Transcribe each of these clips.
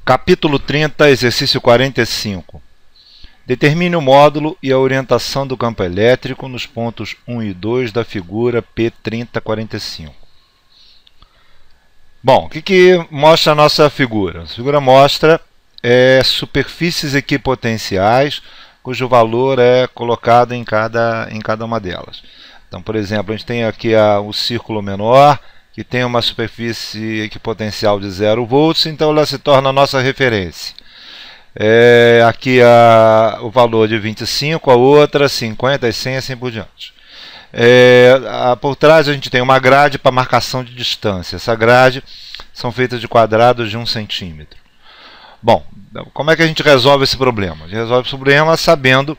Capítulo 30, exercício 45. Determine o módulo e a orientação do campo elétrico nos pontos 1 e 2 da figura P3045. Bom, o que mostra a nossa figura? A figura mostra superfícies equipotenciais cujo valor é colocado em cada uma delas. Então, por exemplo, a gente tem aqui o círculo menor, que tem uma superfície equipotencial de 0 volts, então ela se torna a nossa referência. Aqui o valor de 25, a outra 50 e 100, assim por diante. Por trás a gente tem uma grade para marcação de distância. Essa grade são feitas de quadrados de 1 centímetro. Bom, como é que a gente resolve esse problema? A gente resolve esse problema sabendo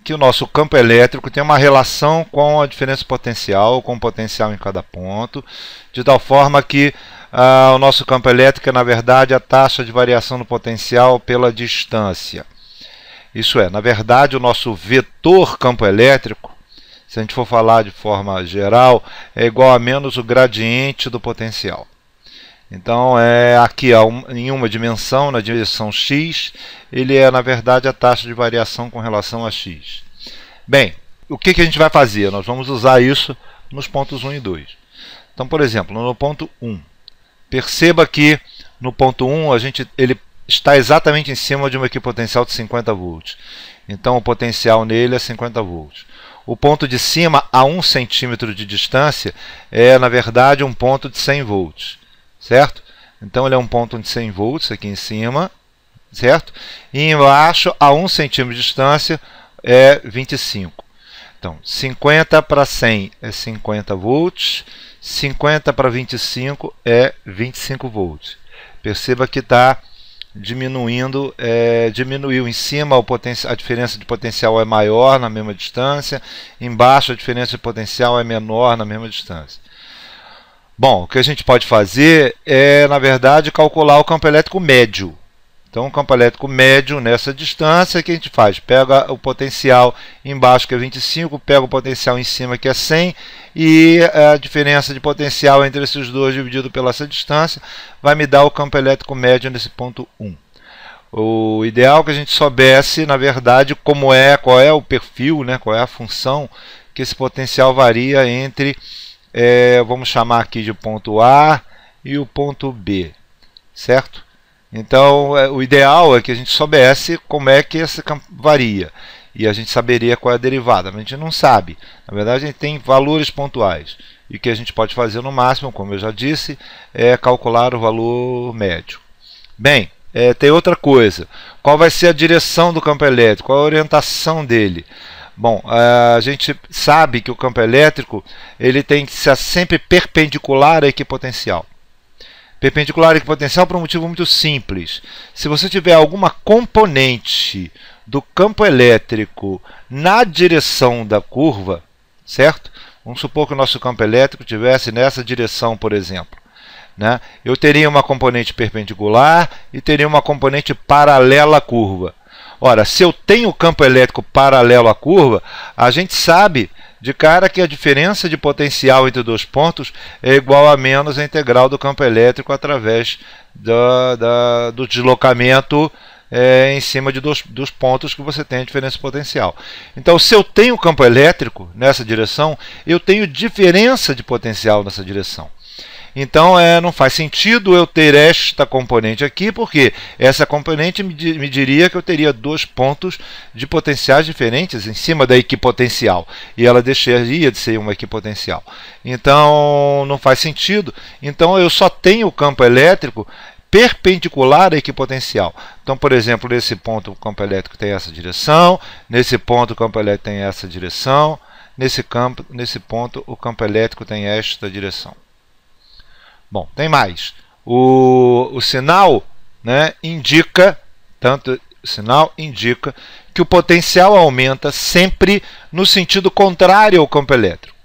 que o nosso campo elétrico tem uma relação com a diferença potencial, com o potencial em cada ponto, de tal forma que o nosso campo elétrico é, na verdade, a taxa de variação do potencial pela distância. Isso é, na verdade, o nosso vetor campo elétrico, se a gente for falar de forma geral, é igual a menos o gradiente do potencial. Então, aqui em uma dimensão, na direção x, ele é, na verdade, a taxa de variação com relação a x. Bem, o que a gente vai fazer? Nós vamos usar isso nos pontos 1 e 2. Então, por exemplo, no ponto 1, perceba que no ponto 1 ele está exatamente em cima de uma equipotencial de 50 volts. Então, o potencial nele é 50 volts. O ponto de cima, a 1 centímetro de distância, é, na verdade, um ponto de 100 volts. Certo? Então ele é um ponto de 100 volts aqui em cima, certo? E embaixo, a 1 centímetro de distância, é 25. Então, 50 para 100 é 50 volts, 50 para 25 é 25 volts. Perceba que está diminuindo, diminuiu em cima, a diferença de potencial é maior na mesma distância, embaixo a diferença de potencial é menor na mesma distância. Bom, o que a gente pode fazer é, na verdade, calcular o campo elétrico médio. Então, o campo elétrico médio nessa distância, que a gente faz? Pega o potencial embaixo, que é 25, pega o potencial em cima, que é 100, e a diferença de potencial entre esses dois dividido pela essa distância vai me dar o campo elétrico médio nesse ponto 1. O ideal é que a gente soubesse, na verdade, qual é o perfil, né, qual é a função que esse potencial varia entre... vamos chamar aqui de ponto A e o ponto B, certo? Então, o ideal é que a gente soubesse como é que esse campo varia, e a gente saberia qual é a derivada, mas a gente não sabe. Na verdade, a gente tem valores pontuais, e o que a gente pode fazer no máximo, como eu já disse, é calcular o valor médio. Bem, tem outra coisa. Qual vai ser a direção do campo elétrico? Qual a orientação dele? Bom, a gente sabe que o campo elétrico ele tem que ser sempre perpendicular à equipotencial. Perpendicular à equipotencial por um motivo muito simples. Se você tiver alguma componente do campo elétrico na direção da curva, certo? Vamos supor que o nosso campo elétrico estivesse nessa direção, por exemplo. Né? Eu teria uma componente perpendicular e teria uma componente paralela à curva. Ora, se eu tenho campo elétrico paralelo à curva, a gente sabe de cara que a diferença de potencial entre dois pontos é igual a menos a integral do campo elétrico através do deslocamento em cima de dos pontos que você tem a diferença potencial. Então, se eu tenho campo elétrico nessa direção, eu tenho diferença de potencial nessa direção. Então, não faz sentido eu ter esta componente aqui, porque essa componente me diria que eu teria dois pontos de potenciais diferentes em cima da equipotencial, e ela deixaria de ser uma equipotencial. Então, não faz sentido. Então, eu só tenho o campo elétrico perpendicular à equipotencial. Então, por exemplo, nesse ponto o campo elétrico tem essa direção, nesse ponto o campo elétrico tem essa direção, nesse ponto o campo elétrico tem esta direção. Bom, tem mais. O sinal, né, indica que o potencial aumenta sempre no sentido contrário ao campo elétrico.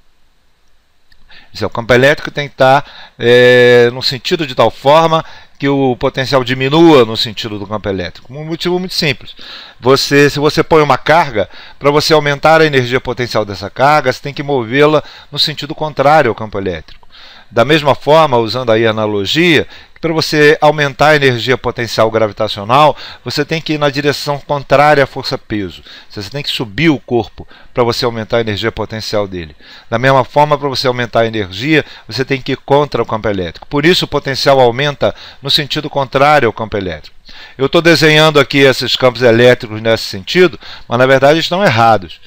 O campo elétrico tem que estar no sentido de tal forma que o potencial diminua no sentido do campo elétrico. Um motivo muito simples. Se você põe uma carga, para você aumentar a energia potencial dessa carga, você tem que movê-la no sentido contrário ao campo elétrico. Da mesma forma, usando aí a analogia, para você aumentar a energia potencial gravitacional, você tem que ir na direção contrária à força-peso. Você tem que subir o corpo para você aumentar a energia potencial dele. Da mesma forma, para você aumentar a energia, você tem que ir contra o campo elétrico. Por isso, o potencial aumenta no sentido contrário ao campo elétrico. Eu estou desenhando aqui esses campos elétricos nesse sentido, mas na verdade estão errados.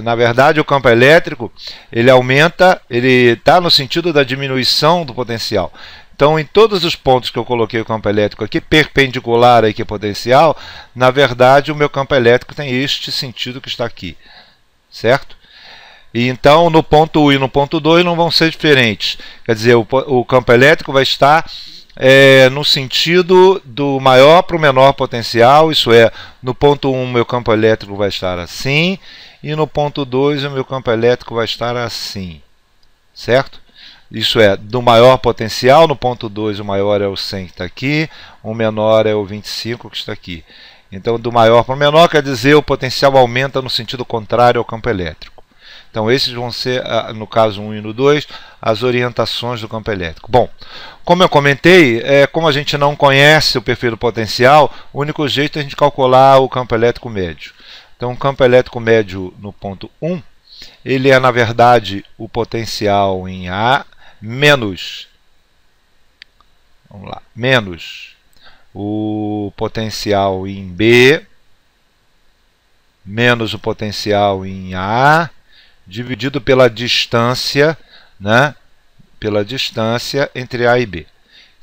Na verdade, o campo elétrico ele aumenta, ele está no sentido da diminuição do potencial. Então, em todos os pontos que eu coloquei o campo elétrico aqui, perpendicular à equipotencial, na verdade, o meu campo elétrico tem este sentido que está aqui, certo? E então, no ponto 1 e no ponto 2 não vão ser diferentes. Quer dizer, o campo elétrico vai estar no sentido do maior para o menor potencial, isso é, no ponto 1 o meu campo elétrico vai estar assim, e no ponto 2 o meu campo elétrico vai estar assim, certo? Isso é, do maior potencial, no ponto 2 o maior é o 100 que está aqui, o menor é o 25 que está aqui. Então, do maior para o menor quer dizer o potencial aumenta no sentido contrário ao campo elétrico. Então, esses vão ser, no caso 1 e no 2, as orientações do campo elétrico. Bom, como eu comentei, como a gente não conhece o perfil do potencial, o único jeito é a gente calcular o campo elétrico médio. Então, o campo elétrico médio no ponto 1, ele é, na verdade, o potencial em A menos, vamos lá, menos o potencial em B, menos o potencial em A, dividido pela distância, né, pela distância entre A e B.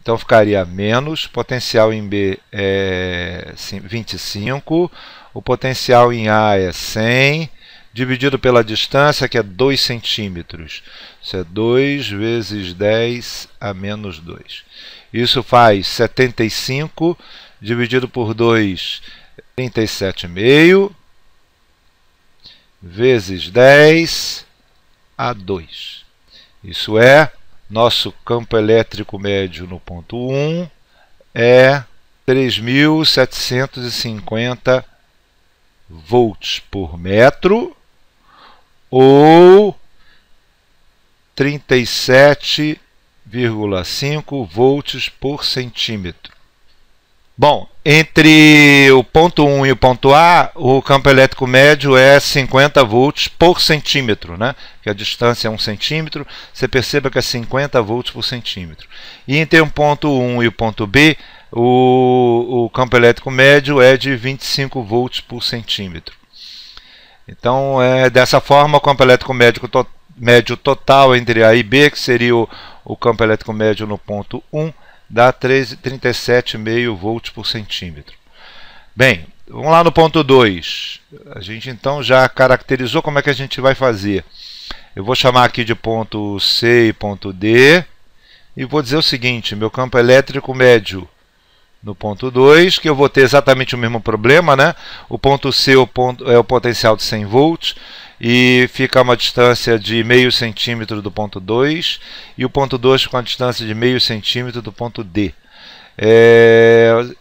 Então ficaria menos, potencial em B é 25, o potencial em A é 100, dividido pela distância, que é 2 centímetros. Isso é 2 vezes 10 a menos 2. Isso faz 75, dividido por 2, 37,5, vezes 10 a 2. Isso é, nosso campo elétrico médio no ponto 1 é 3.750 volts por metro, ou 37,5 volts por centímetro. Bom, entre o ponto 1 e o ponto A, o campo elétrico médio é 50 volts por centímetro, né? Que a distância é 1 centímetro, você perceba que é 50 volts por centímetro. E entre o ponto 1 e o ponto B, o campo elétrico médio é de 25 volts por centímetro. Então, dessa forma, o campo elétrico médio total entre A e B, que seria o campo elétrico médio no ponto 1, dá 37,5 volts por centímetro. Bem, vamos lá no ponto 2. A gente então já caracterizou como é que a gente vai fazer. Eu vou chamar aqui de ponto C e ponto D, e vou dizer o seguinte, meu campo elétrico médio no ponto 2, que eu vou ter exatamente o mesmo problema, né? O ponto C é o potencial de 100 volts, e fica a uma distância de meio centímetro do ponto 2, e o ponto 2 com a distância de meio centímetro do ponto D.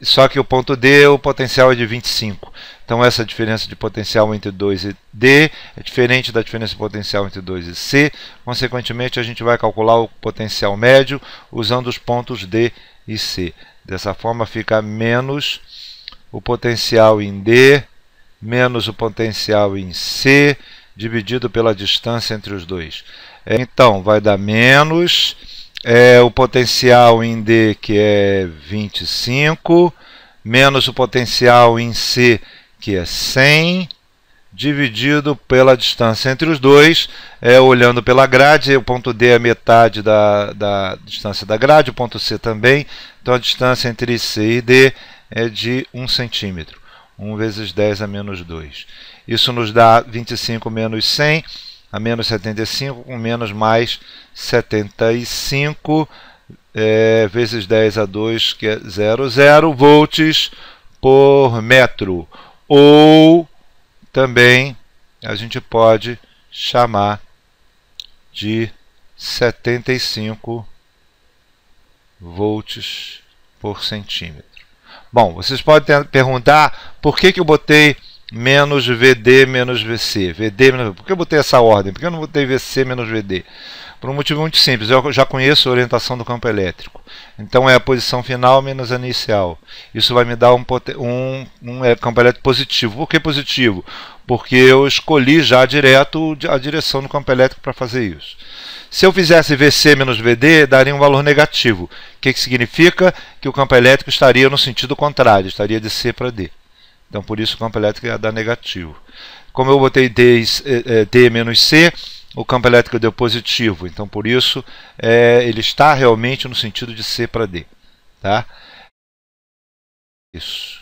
Só que o ponto D, o potencial é de 25. Então essa diferença de potencial entre 2 e D é diferente da diferença de potencial entre 2 e C. Consequentemente, a gente vai calcular o potencial médio usando os pontos D e C. Dessa forma fica menos o potencial em D, menos o potencial em C, dividido pela distância entre os dois. Então, vai dar menos o potencial em D, que é 25, menos o potencial em C, que é 100, dividido pela distância entre os dois, olhando pela grade. O ponto D é metade da distância da grade, o ponto C também. Então, a distância entre C e D é de 1 centímetro. 1 vezes 10 a menos 2. Isso nos dá 25 menos 100, a menos 75, com menos mais 75, vezes 10 a 2, que é 0,0 volts por metro. Ou também a gente pode chamar de 75 volts por centímetro. Bom, vocês podem perguntar por que eu botei menos VD menos VC. VD menos... Por que eu botei essa ordem? Por que eu não botei VC menos VD? Por um motivo muito simples, eu já conheço a orientação do campo elétrico. Então é a posição final menos a inicial. Isso vai me dar um campo elétrico positivo. Por que positivo? Porque eu escolhi já direto a direção do campo elétrico para fazer isso. Se eu fizesse VC menos VD, daria um valor negativo. O que significa? Que o campo elétrico estaria no sentido contrário, estaria de C para D. Então por isso o campo elétrico ia dar negativo. Como eu botei D menos C, o campo elétrico deu positivo. Então por isso ele está realmente no sentido de C para D. Tá? Isso.